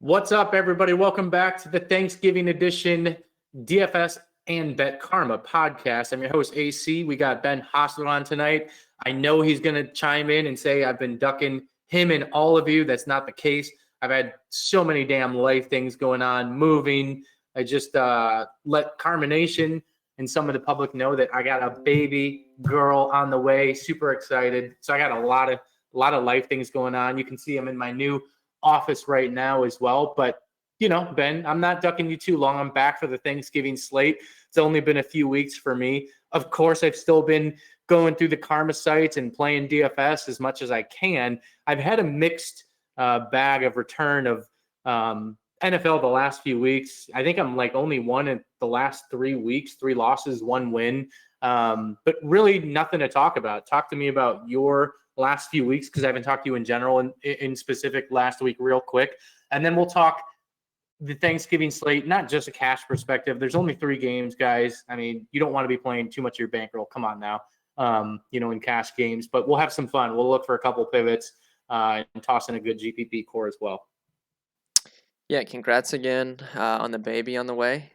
What's up, everybody? Welcome back to the Thanksgiving edition DFS and Bet Karma podcast. I'm your host, AC. We got Ben Hostler on tonight. I know he's going to chime in and say I've been ducking him and all of you. That's not the case. I've had so many damn life things going on, moving. I just let Karma Nation and some of the public know that I got a baby girl on the way. Super excited. So I got a lot of life things going on. You can see I'm in my new office right now as well. But, Ben, I'm not ducking you too long. I'm back for the Thanksgiving slate. It's only been a few weeks for me. Of course, I've still been going through the Karma sites and playing DFS as much as I can. I've had a mixed bag of return of NFL the last few weeks. I think I'm like only one in the last 3 weeks, 3 losses, 1 win. But really nothing to talk about. Talk to me about your last few weeks, because I haven't talked to you in general in specific last week real quick. And then we'll talk the Thanksgiving slate, not just a cash perspective. There's only 3 games, guys. I mean, you don't want to be playing too much of your bankroll. Come on now, in cash games. But we'll have some fun. We'll look for a couple pivots and toss in a good GPP core as well. Yeah, congrats again on the baby on the way.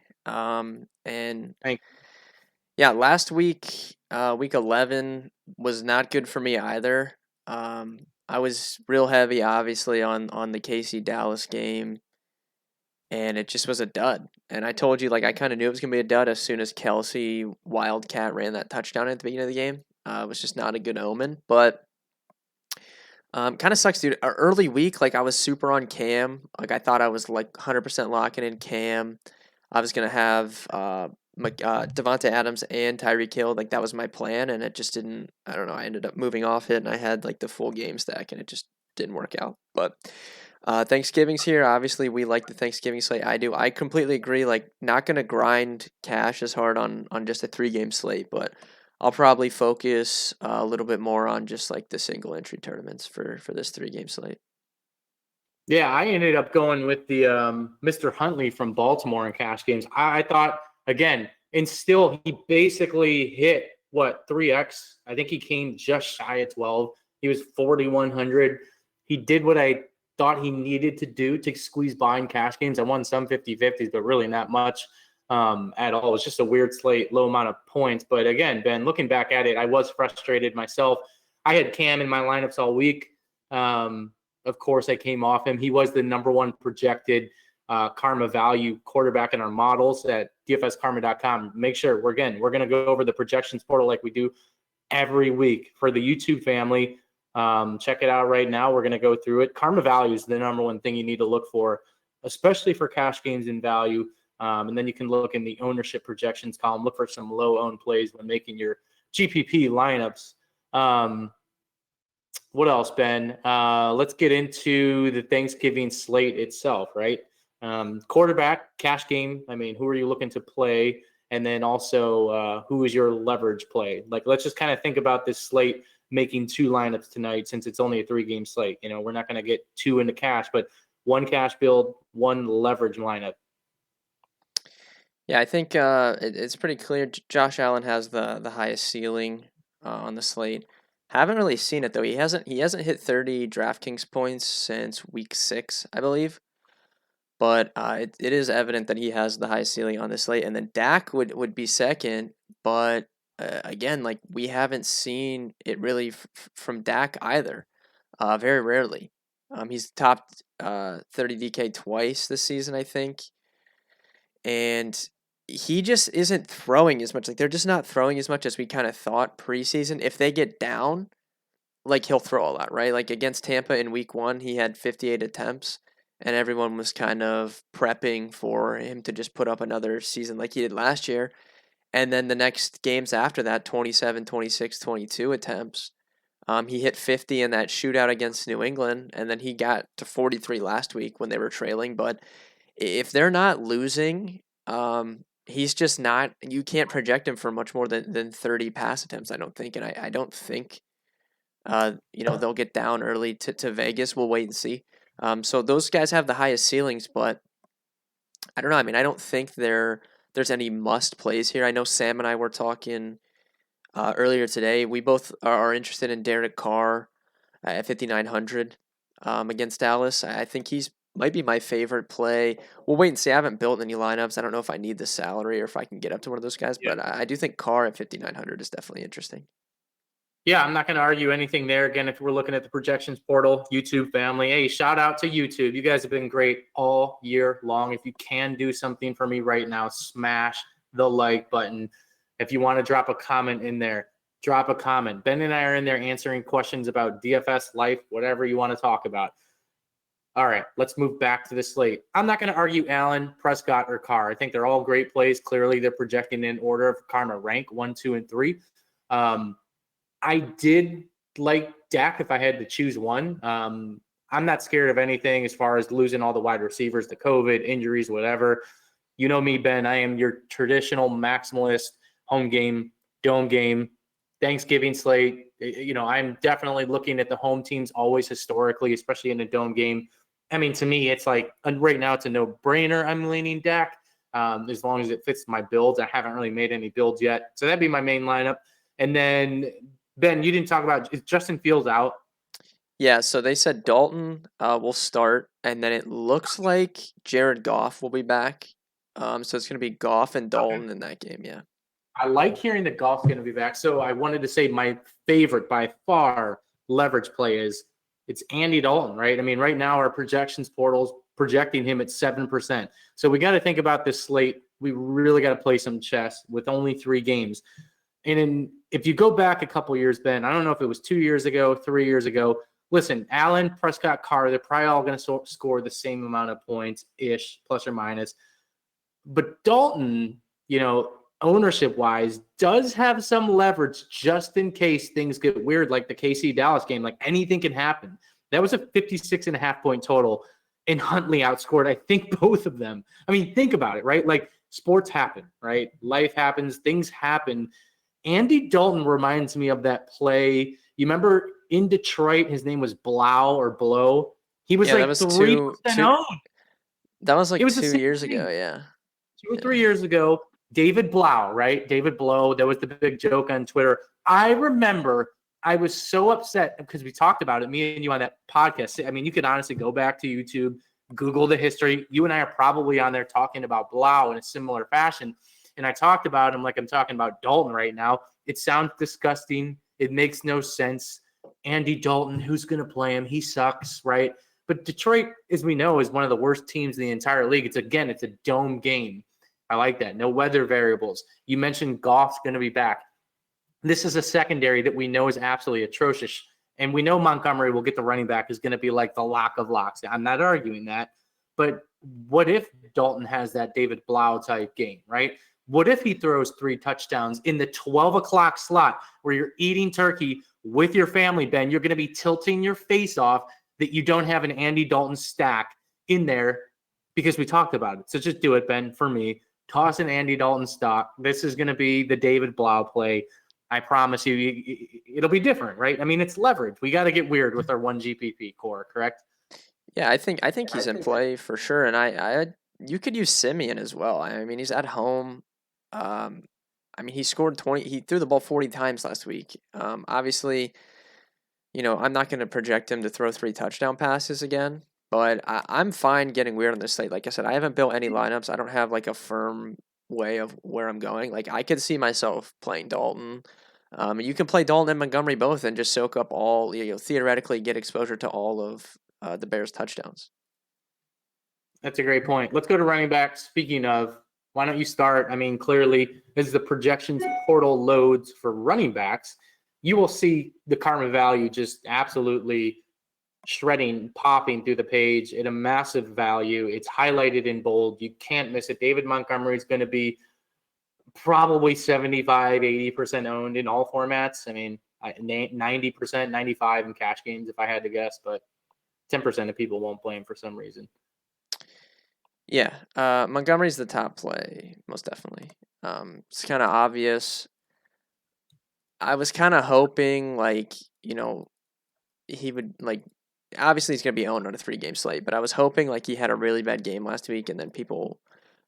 Yeah, last week, week 11 was not good for me either. I was real heavy, obviously, on the KC Dallas game, and it just was a dud. And I told you, I kind of knew it was going to be a dud as soon as Kelsey Wildcat ran that touchdown at the beginning of the game. It was just not a good omen, but kind of sucks, dude. Early week, I was super on Cam. I thought I was 100% locking in Cam. I was gonna have Devontae Adams and Tyreek Hill. That was my plan, and it just didn't. I don't know. I ended up moving off it, and I had the full game stack, and it just didn't work out. But Thanksgiving's here. Obviously, we like the Thanksgiving slate. I do. I completely agree. Not gonna grind cash as hard on just a 3-game slate, but I'll probably focus a little bit more on just the single entry tournaments for this 3-game slate. Yeah, I ended up going with the Mr. Huntley from Baltimore in cash games. I thought, again, and still he basically hit, 3x? I think he came just shy of 12. He was 4,100. He did what I thought he needed to do to squeeze by in cash games. I won some 50-50s, but really not much at all. It was just a weird slate, low amount of points. But again, Ben, looking back at it, I was frustrated myself. I had Cam in my lineups all week. Of course, I came off him. He was the number 1 projected Karma value quarterback in our models at dfskarma.com. Make sure we're going to go over the projections portal like we do every week for the YouTube family. Check it out right now. We're going to go through it. Karma value is the number 1 thing you need to look for, especially for cash games in value. And then you can look in the ownership projections column, look for some low owned plays when making your GPP lineups. What else, Ben? Let's get into the Thanksgiving slate itself, right? Quarterback, cash game. I mean, who are you looking to play? And then also, who is your leverage play? Let's just kind of think about this slate making 2 lineups tonight, since it's only a 3-game slate. We're not going to get 2 into cash, but 1 cash build, 1 leverage lineup. Yeah, I think it's pretty clear. Josh Allen has the highest ceiling on the slate. Haven't really seen it though. He hasn't hit 30 DraftKings points since week 6, I believe. But it is evident that he has the highest ceiling on the slate, and then Dak would be second. But again, we haven't seen it really from Dak either. Very rarely. He's topped 30 DK twice this season, I think, and he just isn't throwing as much. They're just not throwing as much as we kind of thought preseason. If they get down, he'll throw a lot, right? Against Tampa in week 1, he had 58 attempts, and everyone was kind of prepping for him to just put up another season like he did last year. And then the next games after that, 27, 26, 22 attempts. He hit 50 in that shootout against New England, and then he got to 43 last week when they were trailing. But if they're not losing, he's just not. You can't project him for much more than 30 pass attempts, I don't think. And I don't think, they'll get down early to Vegas. We'll wait and see. So those guys have the highest ceilings, but I don't know. I mean, I don't think there's any must plays here. I know Sam and I were talking earlier today. We both are interested in Derek Carr at 5,900 against Dallas. I think he's might be my favorite play. We'll wait and see. I haven't built any lineups. I don't know if I need the salary or if I can get up to one of those guys, Yeah. but I do think Carr at 5,900 is definitely interesting. Yeah, I'm not going to argue anything there. Again, if we're looking at the projections portal, YouTube family, hey, shout out to YouTube. You guys have been great all year long. If you can do something for me right now, smash the like button. If you want to drop a comment in there, drop a comment. Ben and I are in there answering questions about DFS, life, whatever you want to talk about. All right, let's move back to the slate. I'm not going to argue Allen, Prescott, or Carr. I think they're all great plays. Clearly, they're projecting in order of karma rank 1, 2, and 3. I did like Dak if I had to choose one. I'm not scared of anything as far as losing all the wide receivers, the COVID, injuries, whatever. You know me, Ben. I am your traditional maximalist home game, dome game, Thanksgiving slate. I'm definitely looking at the home teams always historically, especially in a dome game. I mean, to me, it's like right now it's a no-brainer. I'm leaning Dak as long as it fits my builds. I haven't really made any builds yet. So that'd be my main lineup. And then, Ben, you didn't talk about, is Justin Fields out? Yeah, so they said Dalton will start, and then it looks like Jared Goff will be back. So it's going to be Goff and Okay. Dalton in that game. Yeah. I like hearing that Goff's going to be back. So I wanted to say my favorite by far leverage play is it's Andy Dalton, right? I mean, right now our projections portal's projecting him at 7%. So we got to think about this slate. We really got to play some chess with only 3 games. And if you go back a couple years, Ben, I don't know if it was 2 years ago, 3 years ago. Listen, Allen, Prescott, Carr, they're probably all going to score the same amount of points-ish, plus or minus. But Dalton, ownership wise, does have some leverage just in case things get weird, like the KC Dallas game. Like anything can happen. That was a 56.5 point total, and Huntley outscored, I think, both of them. I mean, think about it, right? Like sports happen, right? Life happens, things happen. Andy Dalton reminds me of that play. You remember in Detroit, his name was Blau or Blow. He was Yeah, that like was 3% owned. that was It like was the 2 same years thing. ago. Yeah. 2 or 3 years ago, David Blau, right? David Blow. That was the big joke on Twitter. I remember I was so upset because we talked about it, me and you on that podcast. I mean, you could honestly go back to YouTube, Google the history. You and I are probably on there talking about Blau in a similar fashion. And I talked about him like I'm talking about Dalton right now. It sounds disgusting. It makes no sense. Andy Dalton, who's going to play him? He sucks, right? But Detroit, as we know, is one of the worst teams in the entire league. It's a dome game. I like that. No weather variables. You mentioned Goff's going to be back. This is a secondary that we know is absolutely atrocious. And we know Montgomery will get the running back is going to be like the lock of locks. I'm not arguing that. But what if Dalton has that David Blau type game, right? What if he throws 3 touchdowns in the 12 o'clock slot where you're eating turkey with your family, Ben? You're going to be tilting your face off that you don't have an Andy Dalton stack in there because we talked about it. So just do it, Ben, for me. Toss an Andy Dalton stock. This is going to be the David Blau play. I promise you, it'll be different, right? I mean, it's leverage. We got to get weird with our 1 GPP core, correct? Yeah, I think he's in play for sure, and you could use Simeon as well. I mean, he's at home. Um, I mean, he scored 20. He threw the ball 40 times last week. Obviously, I'm not going to project him to throw 3 touchdown passes again, but I'm fine getting weird on this slate. Like I said, I haven't built any lineups. I don't have like a firm way of where I'm going. Like I could see myself playing Dalton. You can play Dalton and Montgomery both and just soak up all, theoretically get exposure to all of the Bears' touchdowns. That's a great point. Let's go to running back. Speaking of, why don't you start? I mean, clearly, as the projections portal loads for running backs, you will see the karma value just absolutely shredding, popping through the page at a massive value. It's highlighted in bold. You can't miss it. David Montgomery is going to be probably 75, 80% owned in all formats. I mean, 90%, 95 in cash games if I had to guess, but 10% of people won't play him for some reason. Yeah, Montgomery's the top play, most definitely. It's kind of obvious. I was kind of hoping, like, he would, like, obviously he's going to be owned on a 3-game slate, but I was hoping, like, he had a really bad game last week and then people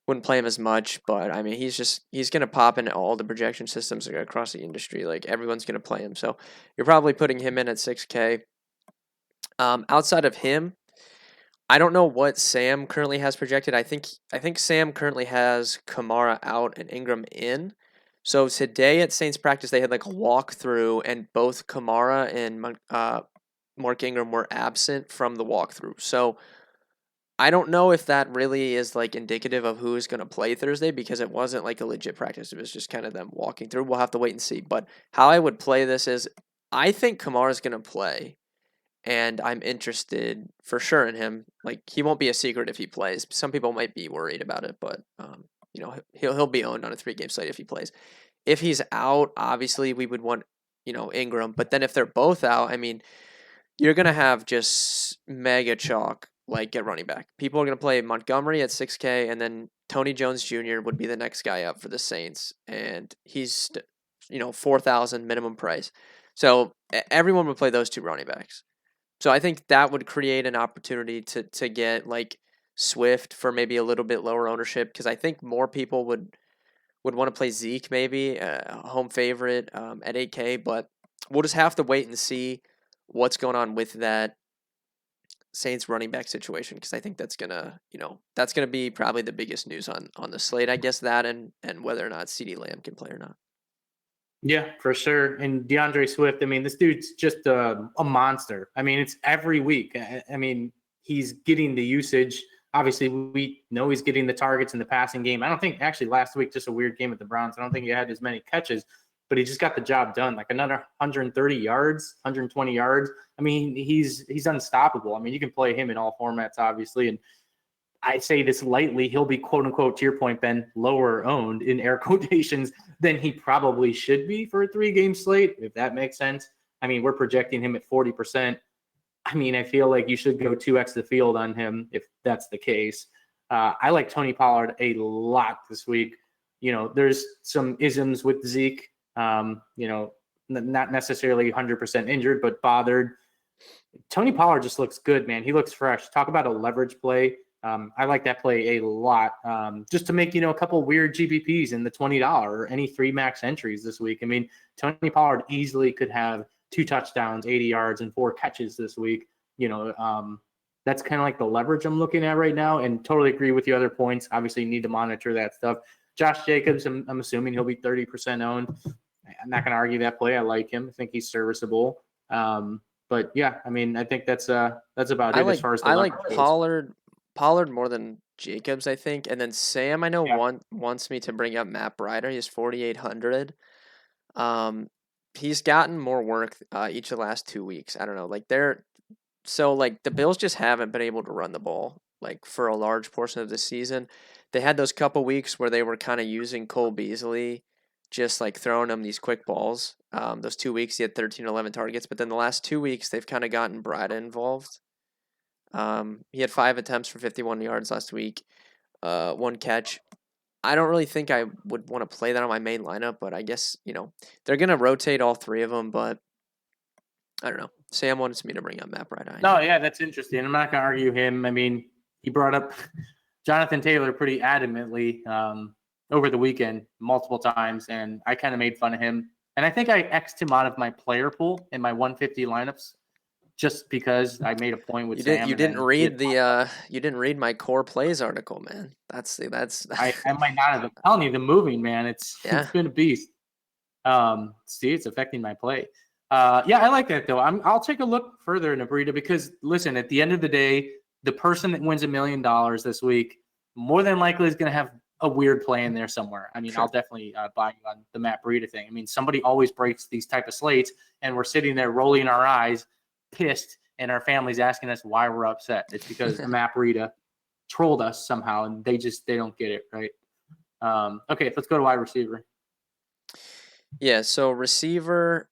wouldn't play him as much. But, I mean, he's going to pop in all the projection systems across the industry. Like, everyone's going to play him. So you're probably putting him in at 6K. Outside of him, I don't know what Sam currently has projected. I think Sam currently has Kamara out and Ingram in. So today at Saints practice, they had like a walkthrough, and both Kamara and Mark Ingram were absent from the walkthrough. So I don't know if that really is like indicative of who is going to play Thursday because it wasn't like a legit practice. It was just kind of them walking through. We'll have to wait and see. But how I would play this is I think Kamara is going to play, and I'm interested for sure in him. Like he won't be a secret if he plays. Some people might be worried about it, but he'll be owned on a 3-game slate if he plays. If he's out, obviously we would want Ingram. But then if they're both out, I mean, you're gonna have just mega chalk like at running back. People are gonna play Montgomery at 6K, and then Tony Jones Jr. would be the next guy up for the Saints, and he's 4,000 minimum price. So everyone would play those two running backs. So I think that would create an opportunity to get like Swift for maybe a little bit lower ownership because I think more people would want to play Zeke maybe a home favorite at 8K, but we'll just have to wait and see what's going on with that Saints running back situation because I think that's gonna be probably the biggest news on the slate. I guess that and whether or not CeeDee Lamb can play or not. Yeah, for sure. And DeAndre Swift, I mean, this dude's just a monster. I mean, it's every week. I mean, he's getting the usage. Obviously, we know he's getting the targets in the passing game. I don't think actually last week, just a weird game with the Browns. I don't think he had as many catches, but he just got the job done. Like another 130 yards, 120 yards. I mean, he's unstoppable. I mean, you can play him in all formats, obviously. And I say this lightly, he'll be quote unquote, to your point, Ben, lower owned in air quotations than he probably should be for a 3-game slate, if that makes sense. I mean, we're projecting him at 40%. I mean, I feel like you should go 2x the field on him if that's the case. I like Tony Pollard a lot this week. There's some isms with Zeke, not necessarily 100% injured, but bothered. Tony Pollard just looks good, man. He looks fresh. Talk about a leverage play. I like that play a lot. Just to make, a couple weird GBPs in the $20 or any 3 max entries this week. I mean, Tony Pollard easily could have 2 touchdowns, 80 yards, and 4 catches this week. That's kind of like the leverage I'm looking at right now, and totally agree with the other points. Obviously, you need to monitor that stuff. Josh Jacobs, I'm assuming he'll be 30% owned. I'm not going to argue that play. I like him. I think he's serviceable. But yeah, I mean, I think that's about it as far as the I like leverage goes. Pollard more than Jacobs, I think, and then Sam I know Yeah. wants me to bring up Matt Breida. He's 4,800. Um, he's gotten more work each of the last 2 weeks. I don't know, like the Bills just haven't been able to run the ball like for a large portion of the season. They had those couple weeks where they were kind of using Cole Beasley, just like throwing him these quick balls. Those 2 weeks he had 13 or 11 targets, but then the last 2 weeks they've kind of gotten Breida involved. He had 5 attempts for 51 yards last week, 1 catch. I don't really think I would want to play that on my main lineup, but I guess they're gonna rotate all 3 of them. But I don't know. Sam wants me to bring up Matt Breida. No, yeah, that's interesting. I'm not going to argue him. I mean, he brought up Jonathan Taylor pretty adamantly over the weekend multiple times, and I kind of made fun of him. And I think I X'd him out of my player pool in my 150 lineups just because I made a point with Sam. You didn't read you didn't read my core plays article, man. That's I might not have. I'm telling you, the moving, man, it's yeah. been a beast. See, it's affecting my play. Yeah, I like that though. I'll take a look further in a burrito because listen, at the end of the day, the person that wins $1 million this week more than likely is going to have a weird play in there somewhere. I mean, Sure. I'll definitely buy you on the Matt Breida thing. I mean, somebody always breaks these type of slates, and we're sitting there rolling our eyes, pissed, and our family's asking us why we're upset. It's because Matt Breida trolled us somehow, and they don't get it right. Okay, let's go to wide receiver. Yeah, so receiver,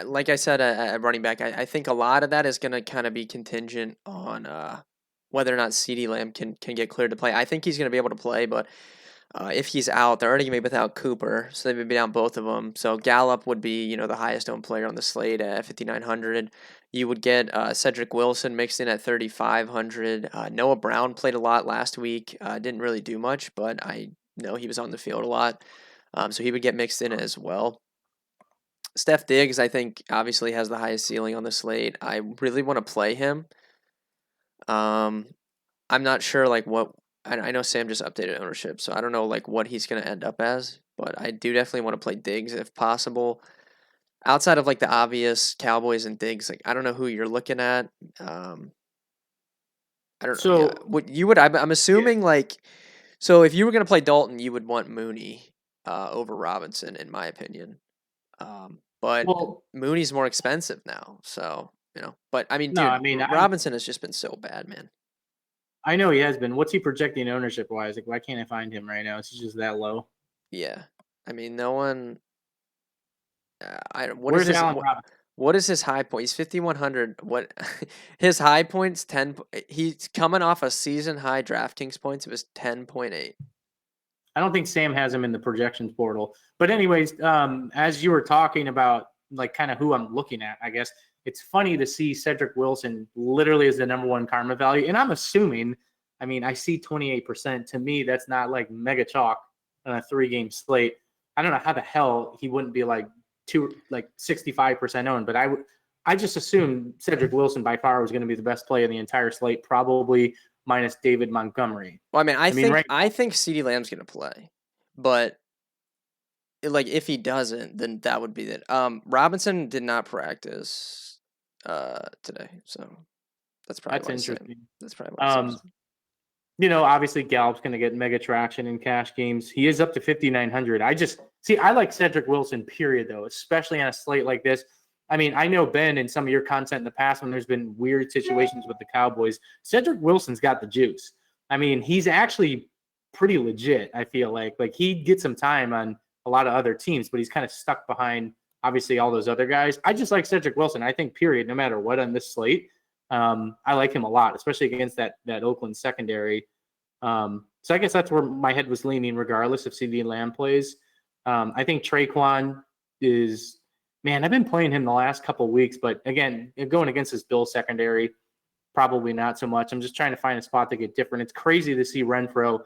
like I said, at running back, I think a lot of that is going to kind of be contingent on whether or not CeeDee Lamb can get cleared to play. I think he's going to be able to play, but if he's out, they're already going to be without Cooper, so they would be down both of them. So Gallup would be, the highest owned player on the slate at 5,900. You would get Cedric Wilson mixed in at 3,500. Noah Brown played a lot last week. Didn't really do much, but I know he was on the field a lot. So he would get mixed in as well. Steph Diggs, I think, obviously has the highest ceiling on the slate. I really want to play him. I'm not sure like what I know Sam just updated ownership, so I don't know like what he's gonna end up as, but I do definitely want to play Diggs if possible. Outside of like the obvious Cowboys and Diggs, like I don't know who you're looking at. I don't know. Yeah, So what you would? I'm yeah. assuming like, so if you were gonna play Dalton, you would want Mooney over Robinson, in my opinion. But Well, Mooney's more expensive now, so you know. But I mean, no, I dude, mean Robinson has just been so bad, man. I know he has been. What's he projecting ownership wise? Like, why can't I find him right now? It's just that low. Yeah, I mean, no one. I don't. What is Where's his Allen Robinson? what is his high point? He's 5,100. What his high points 10. He's coming off a season high DraftKings points. It was 10.8. I don't think Sam has him in the projections portal. But anyways, as you were talking about like kind of who I'm looking at, I guess it's funny to see Cedric Wilson literally as the number one karma value. And I'm assuming, I mean, I see 28%. To me, that's not like mega chalk on a 3-game slate. I don't know how the hell he wouldn't be like 65% owned, but I just assumed Cedric Wilson by far was going to be the best play in the entire slate, probably minus David Montgomery. Well, I mean, I mean, right. I think CeeDee Lamb's gonna play, but like if he doesn't, then that would be it. Robinson did not practice today, so that's probably That's why Sam. interesting. That's probably why Sam's. Um, obviously Gallup's going to get mega traction in cash games. He is up to 5,900. I just see, I like Cedric Wilson, period, though, especially on a slate like this. I mean, I know, Ben, in some of your content in the past when there's been weird situations with the Cowboys, Cedric Wilson's got the juice. I mean, he's actually pretty legit, I feel like. Like, he'd get some time on a lot of other teams, but he's kind of stuck behind, obviously, all those other guys. I just like Cedric Wilson. I think, period, no matter what on this slate. I like him a lot, especially against that Oakland secondary. So I guess that's where my head was leaning, regardless if CeeDee Lamb plays. I think Traquan is, man, I've been playing him the last couple of weeks, but again, going against this Bill secondary, probably not so much. I'm just trying to find a spot to get different. It's crazy to see Renfro.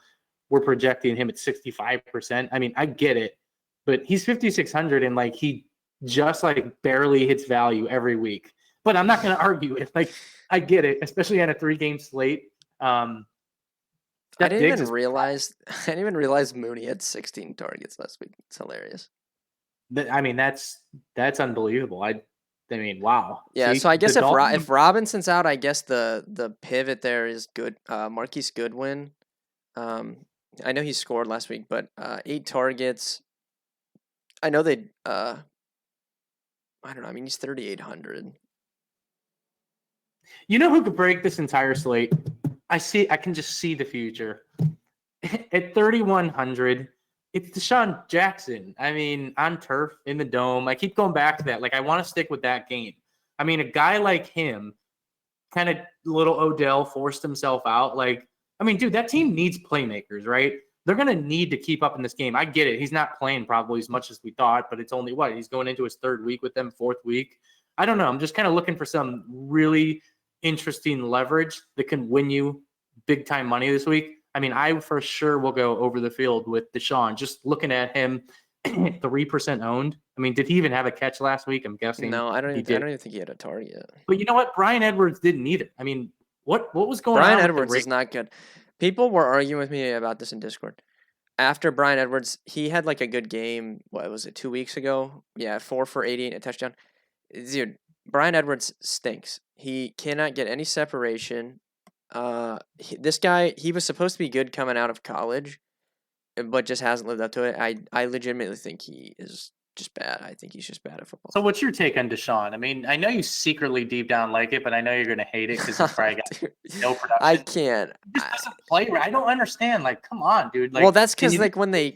We're projecting him at 65%. I mean, I get it, but he's 5,600 and like he just like barely hits value every week. But I'm not going to argue it. Like, I get it, especially on a 3-game slate. I didn't even realize. I didn't even realize Mooney had 16 targets last week. It's hilarious. I mean, that's unbelievable. I mean, wow. Yeah, See, so I guess the if Robinson's out, I guess the pivot there is good. Marquise Goodwin. I know he scored last week, but 8 targets. I know they. I don't know. I mean, he's 3,800. You know who could break this entire slate? I can just see the future. At 3,100, it's Deshaun Jackson. I mean, on turf, in the dome. I keep going back to that. Like, I want to stick with that game. I mean, a guy like him, kind of little Odell, forced himself out. Like, I mean, dude, that team needs playmakers, right? They're going to need to keep up in this game. I get it. He's not playing probably as much as we thought, but it's only what? He's going into his 3rd week with them, 4th week. I don't know. I'm just kind of looking for some really interesting leverage that can win you big time money this week. I mean, I for sure will go over the field with Deshaun. Just looking at him, 3% owned. I mean, did he even have a catch last week? I'm guessing No, I don't he did. even think he had a target. But you know what? Brian Edwards didn't either. I mean, what was going Brian on? Edwards is not good. People were arguing with me about this in Discord. After Brian Edwards, he had like a good game. What was it, 2 weeks ago? Yeah, 4 for 80 and a touchdown. Dude, Brian Edwards stinks. He cannot get any separation. This guy, he was supposed to be good coming out of college, but just hasn't lived up to it. I legitimately think he is just bad. I think he's just bad at football. So what's your take on Deshaun? I mean, I know you secretly deep down like it, but I know you're going to hate it because he's probably got no production. I can't. He just doesn't play right. I don't understand. Like, come on, dude. Like, well, that's because like when they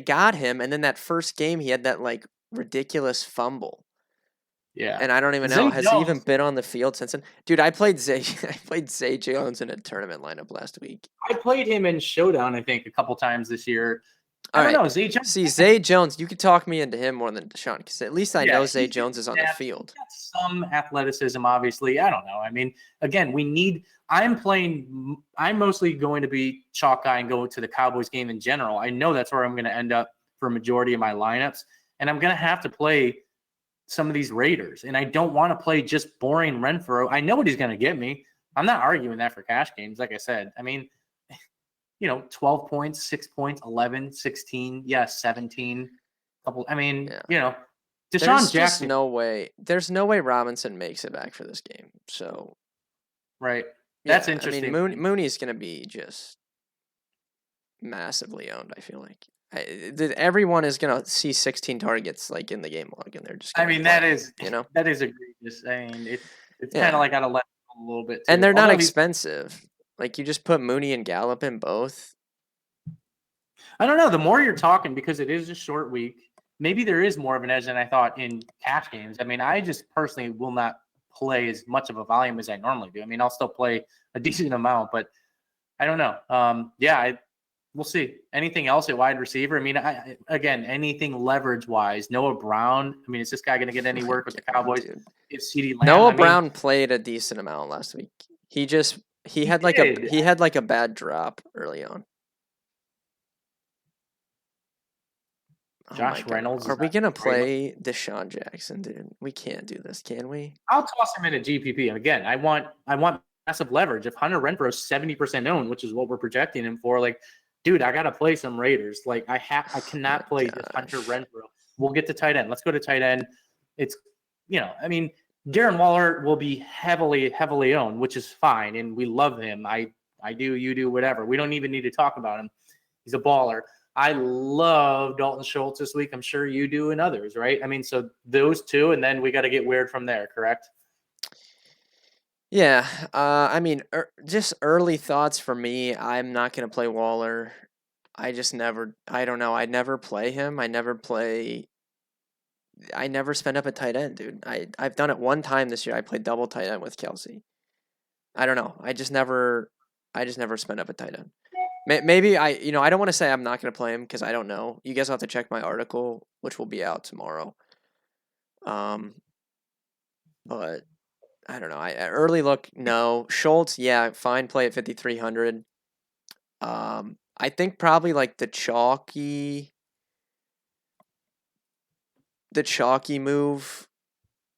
got him, and then that first game he had that like ridiculous fumble. Yeah. And I don't even know. Has he even been on the field since then? Dude, I played Zay Jones in a tournament lineup last week. I played him in Showdown, I think, a couple times this year. I don't know. Zay Jones. See, Zay Jones, you could talk me into him more than Deshaun, because at least I know Zay Jones is on the field. He's got some athleticism, obviously. I don't know. I mean, again, I'm mostly going to be chalk guy and go to the Cowboys game in general. I know that's where I'm going to end up for a majority of my lineups. And I'm going to have to play some of these Raiders. And I don't want to play just boring Renfro. I know what he's going to get me. I'm not arguing that for cash games. Like I said, I mean, 12 points, 6 points, 11, 16, yes, 17. Couple. I mean, Yeah. Deshaun Jackson. There's no way Robinson makes it back for this game. So, right. That's yeah, interesting. I mean, Mooney's going to be just massively owned, I feel like. Everyone is going to see 16 targets like in the game log, and they're just I gonna mean, play, that is egregious. I mean, it's Yeah. kind of like got to let a little bit too. And they're not expensive. Like, you just put Mooney and Gallup in both. I don't know. The more you're talking, because it is a short week, maybe there is more of an edge than I thought in cash games. I mean, I just personally will not play as much of a volume as I normally do. I mean, I'll still play a decent amount, but I don't know. We'll see. Anything else at wide receiver? I mean, again, anything leverage wise. Noah Brown. I mean, is this guy going to get any work with the Cowboys? Dude. If CeeDee Lamb, Noah Brown played a decent amount last week. He had like a bad drop early on. Josh Reynolds. Are we gonna play Deshaun Jackson, dude? We can't do this, can we? I'll toss him in a GPP. Again, I want massive leverage. If Hunter Renfrow's 70% owned, which is what we're projecting him for, like, dude, I gotta play some Raiders. Like, I cannot play just Hunter Renfrow. We'll get to tight end. Let's go to tight end. It's I mean, Darren Waller will be heavily owned, which is fine, and we love him. I do, you do, whatever. We don't even need to talk about him. He's a baller. I love Dalton Schultz this week. I'm sure you do and others, right? I mean, so those two, and then we got to get weird from there, correct? Yeah. I mean, just early thoughts for me. I'm not going to play Waller. I don't know. I never play him. I never spend up a tight end, dude. I've done it one time this year. I played double tight end with Kelsey. I don't know. I just never spend up a tight end. Maybe I don't want to say I'm not going to play him because I don't know. You guys will have to check my article, which will be out tomorrow. But I don't know. Early look, no. Schultz, yeah, fine play at 5,300. I think probably like the chalky move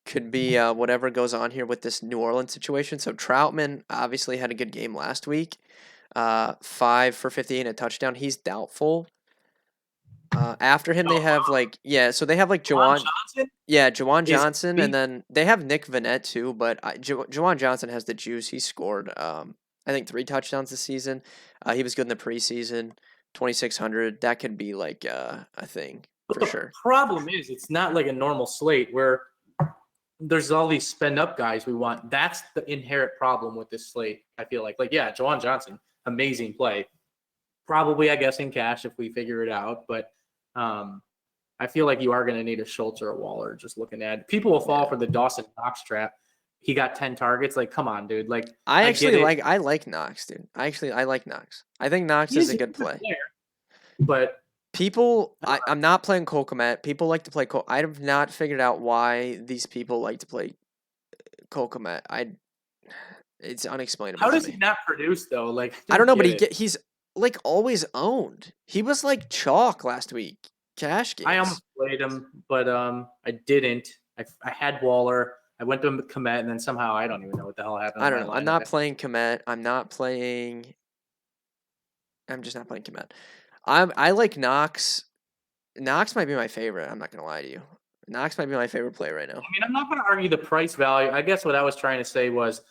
could be whatever goes on here with this New Orleans situation. So Troutman obviously had a good game last week. 5 for 50 and a touchdown. He's doubtful. After him, they have so they have like Juwan Johnson. Yeah, Juwan Johnson, and then they have Nick Vannett too. But Juwan Johnson has the juice. He scored, I think 3 touchdowns this season. He was good in the preseason. 2,600. That could be like a thing for sure. The problem is, it's not like a normal slate where there's all these spend up guys we want. That's the inherent problem with this slate. I feel like Juwan Johnson, amazing play. Probably, I guess, in cash if we figure it out. But I feel like you are going to need a Schultz or a Waller. Just looking at it. People will fall for the Dawson Knox trap. He got 10 targets. Like, come on, dude. Like, I like Knox, dude. I like Knox. I think Knox is a good play. Player, but I'm not playing Cole Kmet. People like to play Cole. I have not figured out why these people like to play Cole Kmet. It's unexplainable. How does he not produce though? Like, I don't know, but he's like always owned. He was like chalk last week. Cash games. I almost played him, but I didn't. I had Waller. I went to Kmet, and then somehow I don't even know what the hell happened. I don't know. I'm not playing Kmet. I'm just not playing Kmet. I like Knox. Knox might be my favorite. I'm not gonna lie to you. Knox might be my favorite player right now. I mean, I'm not gonna argue the price value. I guess what I was trying to say was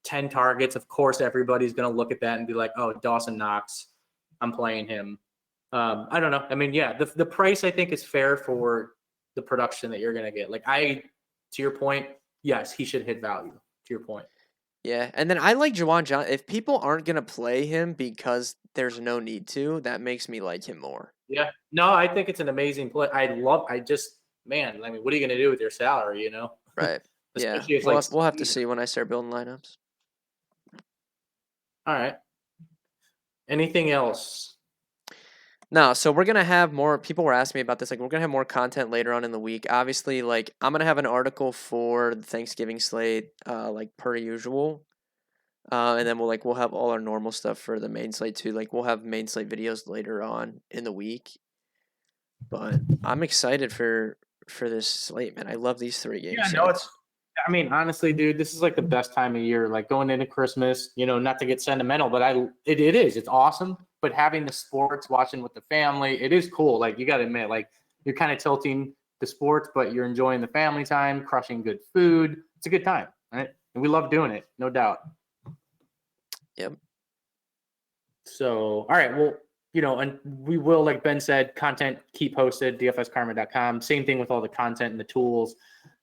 10 targets. Of course, everybody's gonna look at that and be like, "Oh, Dawson Knox, I'm playing him." I don't know. I mean, yeah, the price I think is fair for the production that you're gonna get. Like, to your point, yes, he should hit value. To your point. Yeah, and then I like Juwan Johnson. If people aren't gonna play him because there's no need to, that makes me like him more. Yeah, no, I think it's an amazing play. Man, I mean, what are you gonna do with your salary? You know, right? Yeah, we'll have to see when I start building lineups. All right. Anything else? No, so we're gonna have more. People were asking me about this. Like, we're gonna have more content later on in the week. Obviously, like, I'm gonna have an article for the Thanksgiving slate, like per usual, and then we'll have all our normal stuff for the main slate too. Like, we'll have main slate videos later on in the week. But I'm excited for this slate, man. I love these 3 games. Yeah, no, I mean, honestly, dude, this is like the best time of year, like going into Christmas, not to get sentimental, but it is. It's awesome. But having the sports, watching with the family, it is cool. Like, you got to admit, like, you're kind of tilting the sports, but you're enjoying the family time, crushing good food. It's a good time, right? And we love doing it, no doubt. Yep. So, all right, well, and we will, like Ben said, content keep posted, dfskarma.com. Same thing with all the content and the tools,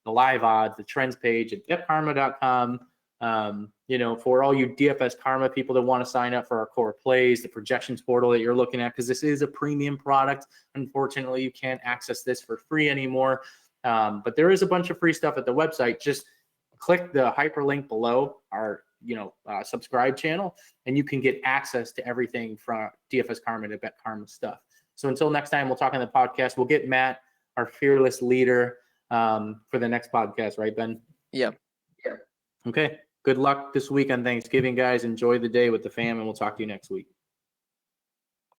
the live odds, the trends page at betkarma.com. For all you DFS Karma people that want to sign up for our core plays, the projections portal that you're looking at, because this is a premium product. Unfortunately, you can't access this for free anymore. But there is a bunch of free stuff at the website. Just click the hyperlink below our subscribe channel, and you can get access to everything from DFS Karma to Bet Karma stuff. So until next time, we'll talk on the podcast. We'll get Matt, our fearless leader, for the next podcast, right, Ben? Yeah. Okay. Good luck this week on Thanksgiving, guys. Enjoy the day with the fam, and we'll talk to you next week.